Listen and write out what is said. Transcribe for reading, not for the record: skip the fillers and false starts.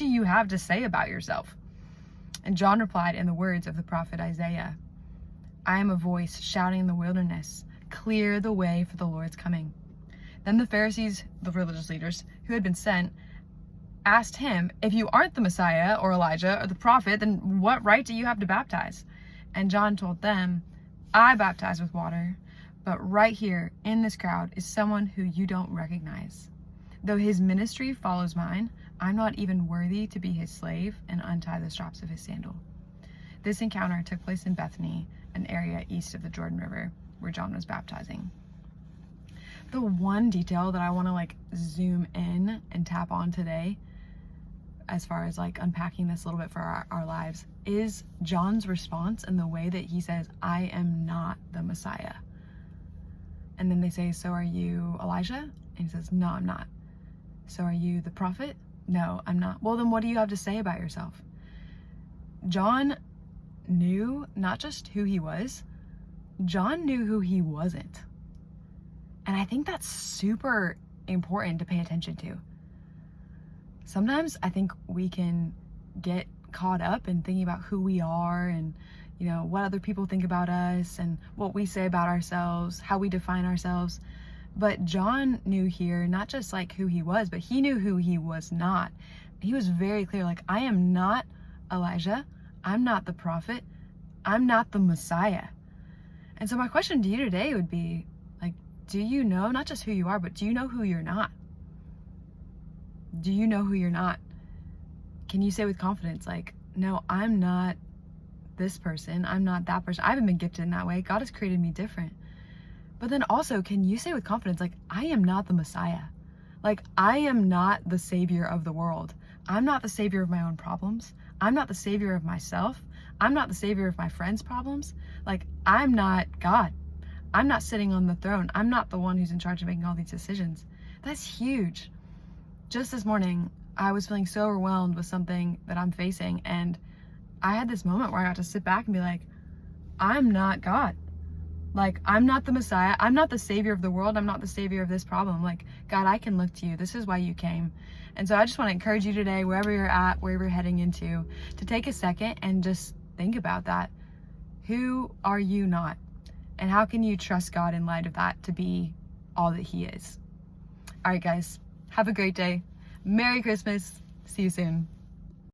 do you have to say about yourself?" And John replied in the words of the prophet Isaiah, "I am a voice shouting in the wilderness, clear the way for the Lord's coming." Then the Pharisees, the religious leaders who had been sent, asked him, "If you aren't the Messiah or Elijah or the prophet, then what right do you have to baptize?" And John told them, "I baptize with water, but right here in this crowd is someone who you don't recognize. Though his ministry follows mine, I'm not even worthy to be his slave and untie the straps of his sandal." This encounter took place in Bethany, an area east of the Jordan River where John was baptizing. The one detail that I want to zoom in and tap on today, as far as unpacking this a little bit for our lives, is John's response and the way that he says, "I am not the Messiah." And then they say, "So are you Elijah?" And he says, "No, I'm not." "So are you the prophet?" "No, I'm not." "Well, then what do you have to say about yourself?" John knew not just who he was, John knew who he wasn't. And I think that's super important to pay attention to. Sometimes I think we can get caught up in thinking about who we are and, what other people think about us and what we say about ourselves, how we define ourselves. But John knew here not just who he was, but he knew who he was not. He was very clear, I am not Elijah. I'm not the prophet. I'm not the Messiah. And so my question to you today would be, do you know not just who you are, but do you know who you're not? Do you know who you're not? Can you say with confidence, "No, I'm not this person. I'm not that person. I haven't been gifted in that way. God has created me different." But then also, can you say with confidence, "I am not the Messiah. I am not the savior of the world. I'm not the savior of my own problems. I'm not the savior of myself. I'm not the savior of my friends' problems. I'm not God. I'm not sitting on the throne. I'm not the one who's in charge of making all these decisions." That's huge. Just this morning, I was feeling so overwhelmed with something that I'm facing, and I had this moment where I got to sit back and be I'm not God. I'm not the Messiah. I'm not the savior of the world. I'm not the savior of this problem. God, I can look to you. This is why you came. And so I just want to encourage you today, wherever you're at, wherever you're heading into, to take a second and just think about that. Who are you not? And how can you trust God in light of that to be all that he is? All right, guys, have a great day. Merry Christmas. See you soon.